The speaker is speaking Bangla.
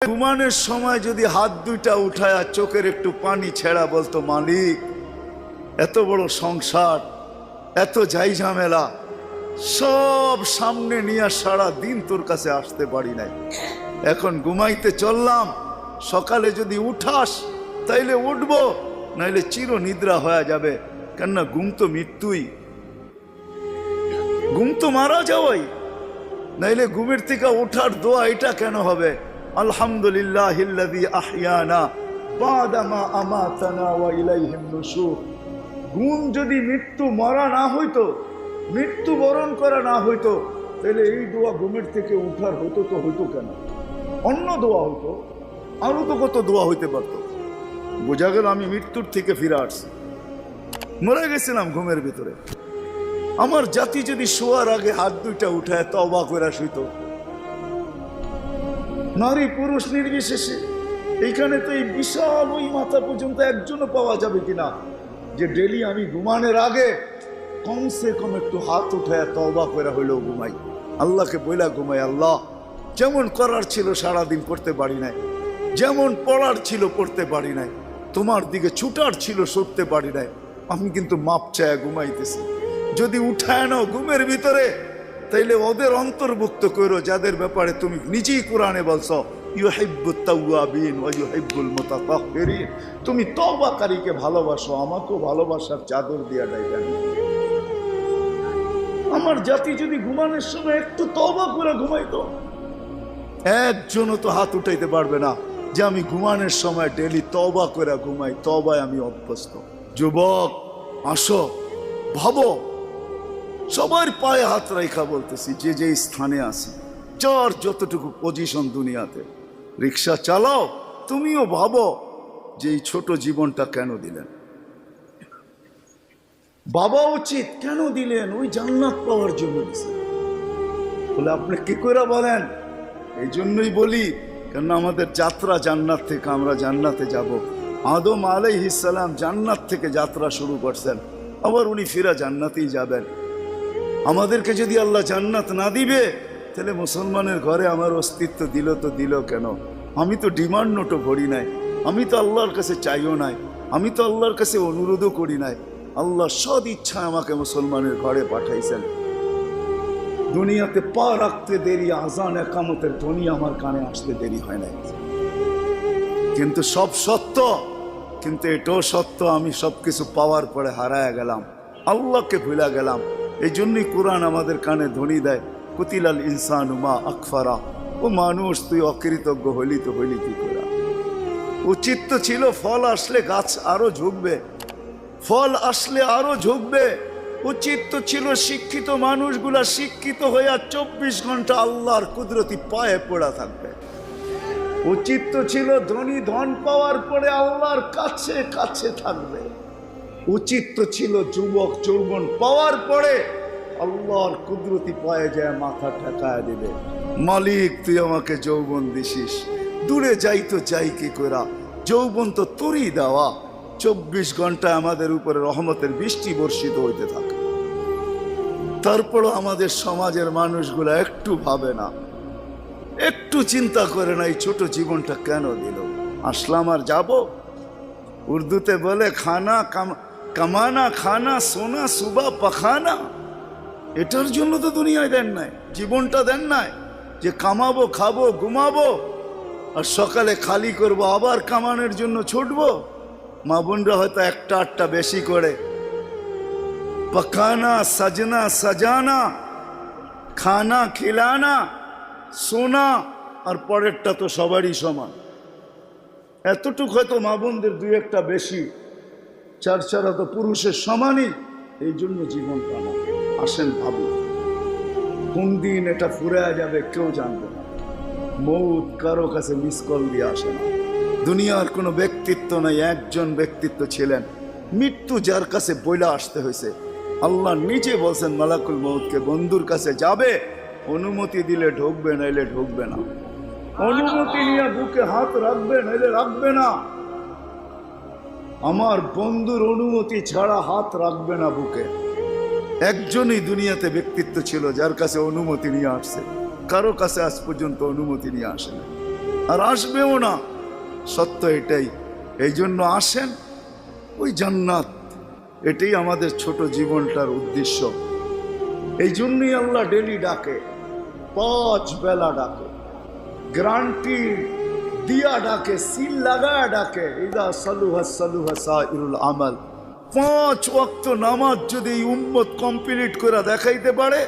ঘুমানোর সময় যদি হাত দুইটা উঠায় আর চোখের একটু পানি ছেড়া বলতো, মালিক এত বড় সংসার, এত যাই ঝামেলা সব সামনে নিয়ে সারা দিন তোর কাছে আসতে পারি নাই, এখন ঘুমাইতে চললাম, সকালে যদি উঠাস তাইলে উঠবো, নাইলে চির নিদ্রা হয়ে যাবে। কেননা ঘুম তো মৃত্যুই, ঘুম তো মারা যাওয়াই, নাইলে ঘুমের থেকে ওঠার দোয়া এটা কেন হবে? আলহামদুলিল্লাহিল্লাযী আহইয়ানা বাদা মা আমাতানা ওয়া ইলাইহিন নুশুর। ঘুম যদি মৃত্যু মরা না হইতো, মৃত্যু বরণ করা না হইতো, তাহলে এই দোয়া ঘুমের থেকে উঠার হতো তো হইতো কেন? অন্য দোয়া হইতো, আরো তো কত দোয়া হইতে পারত। বোঝা গেল আমি মৃত্যুর থেকে ফিরে আসছি, মরে গেছিলাম ঘুমের ভিতরে। আমার জাতি যদি শোয়ার আগে হাত দুইটা উঠায় তওবা করে শুইতো, নারী পুরুষ নির্বিশেষে, এইখানে তো এই বিশাল ওই মাথা পর্যন্ত একজনও পাওয়া যাবে কিনা যে ডেলি আমি ঘুমানোর আগে কমসে কম একটু হাত উঠায় তওবা করে হইলেও ঘুমাই, আল্লাহকে বইলা ঘুমাই, আল্লাহ যেমন করার ছিল সারাদিন করতে পারি নাই, যেমন পড়ার ছিল পড়তে পারি নাই, তোমার দিকে ছুটার ছিল সরতে পারি নাই, আমি কিন্তু মাপ চায় ঘুমাইতেছি। যদি উঠায় নাও ঘুমের ভিতরে, তাইলে ওদের অন্তর্ভুক্ত করো যাদের ব্যাপারে তুমি নিজেই কোরআনে বলছো ইউহিব্বুত তাওয়াবিন ওয়া ইউহিব্বুল মুতাতাহহিরিন। তুমি তওবাকারীকে ভালোবাসো, আমাকেও ভালোবাসার চাদর দিয়া ডাইকা। আমার জাতি যদি ঘুমানোর সময় একটু তওবা করে ঘুমাইতো, একজনও তো হাত উঠাইতে পারবে না যে আমি ঘুমানোর সময় ডেলি তওবা করে ঘুমাই, তওবায় আমি অভ্যস্ত। যুবক আসো, ভাবো, সবার পায়ে হাত রাখা বলতেছি, যে যে স্থানে আছি, যার যতটুকু পজিশন দুনিয়াতে, রিক্সা চালাও, তুমিও ভাবো যে এই ছোট জীবনটা কেন দিলেন? বাবা উচিত কেন দিলেন? ওই জান্নাত পাওয়ার জন্য দিলেন। বলে আপনি কি করে বলেন? এই জন্যই বলি, কেন আমাদের যাত্রা জান্নাত থেকে, আমরা জান্নাতে যাব। আদম আলাইহিস সালাম জান্নাত থেকে যাত্রা শুরু করছেন, আবার উনি ফিরা জান্নাতেই যাবেন। আমাদেরকে যদি আল্লাহ জান্নাত না দিবে, তাহলে মুসলমানের ঘরে আমার অস্তিত্ব দিল তো দিল কেন? আমি তো ডিমান্ড নোটও ভরি নাই, আমি তো আল্লাহর কাছে চাইও নাই, আমি তো আল্লাহর কাছে অনুরোধও করি নাই। আল্লাহ সদ ইচ্ছা আমাকে মুসলমানের ঘরে পাঠাইছেন। দুনিয়াতে পা রাখতে দেরি, আজান একামতের ধ্বনি আমার কানে আসতে দেরি হয় নাই। কিন্তু সব সত্য, কিন্তু এটাও সত্য আমি সবকিছু পাওয়ার পরে হারায় গেলাম, আল্লাহকে ভুলা গেলাম। এই জন্যই কোরআন আমাদের কানে ধ্বনি দেয়, কুতিলাল ইনসানু মা আকফারা। ও মানুষ, তুই অকৃতজ্ঞ হইলি তো হইলি কি করে? উচিত তো ছিল ফল আসলে গাছ আরো ঝুঁকবে, ফল আসলে আরো ঝুঁকবে। উচিত তো ছিল শিক্ষিত মানুষগুলা শিক্ষিত হইয়া 24 ঘন্টা আল্লাহর কুদরতি পায়ে পড়া থাকবে। উচিত তো ছিল ধনী ধন পাওয়ার পরে আল্লাহর কাছে কাছে থাকবে। উচিত তো ছিল যুবক যৌবন পাওয়ার পরে আল্লাহর কুদরতি পায়ে যায় মাথা ঠেকায় দিবে, মালিক তুই আমাকে যৌবন দিছিস, দূরে যাই তো যাই কি করা, যৌবন তো তোরই দেওয়া। 24 ঘন্টা আমাদের উপরে রহমতের বৃষ্টি বর্ষিত হইতে থাকে। তারপরও আমাদের সমাজের মানুষগুলা একটু ভাবে না, একটু চিন্তা করে না এই ছোট জীবনটা কেন দিল। আসলাম আর যাব। উর্দুতে বলে খানা কামানা খানা সোনা সুবা পাখানা। এটার জন্য তো দুনিয়ায় দেন নাই, জীবনটা দেন নাই যে কামাবো, খাবো, ঘুমাবো, আর সকালে খালি করব, আবার কামানোর জন্য ছুটবো। মা বোনরা হয়তো একটা আটটা বেশি করে, পকানা সাজনা সাজানা, খানা খিলানা, সোনা, আর পরেরটা তো সবারই সমান। এতটুক হয়তো মা বোনদের দুই একটা বেশি, চার চারা তো পুরুষের সমানই। এই জন্য জীবন পানা। আসেন ভাবি, কোন দিন এটা ফুরে যাবে কেউ জানবে না। মৌত কারো কাছে মিস কল দিয়ে আসে না। দুনিয়ার কোনো ব্যক্তিত্ব নাই, একজন ব্যক্তিত্ব ছিলেন, মৃত্যু যার কাছে বইলা আসতে হয়েছে। আল্লাহ নিজে বলছেন মালাকুল মৌতকে, বন্ধুর কাছে যাবে, অনুমতি দিলে ঢুকবে, নাইলে ঢুকবে না। অনুমতি নিয়ে বুকে হাত রাখবে, নাইলে রাখবে না। আমার বন্ধুর অনুমতি ছাড়া হাত রাখবে না বুকে। একজনই দুনিয়াতে ব্যক্তিত্ব ছিল যার কাছে অনুমতি নিয়ে আসছে, কারো কাছে আজ পর্যন্ত অনুমতি নিয়ে আসে না। আর আসবেও না। সত্য এটাই। এই জন্য আসেন, ওই জান্নাত, এটাই আমাদের ছোট জীবনটার উদ্দেশ্য। এই জন্যই আল্লাহ ডেলি ডাকে, 5 বেলা ডাকে, গ্যারান্টি দিয়া ডাকে, সিল লাগায়া ডাকে। ইদা সালুহা সালুহা সাইরুল আমাল। 5 ওয়াক্ত নামাজ যদি উম্মত কমপ্লিট করে দেখাইতে পারে,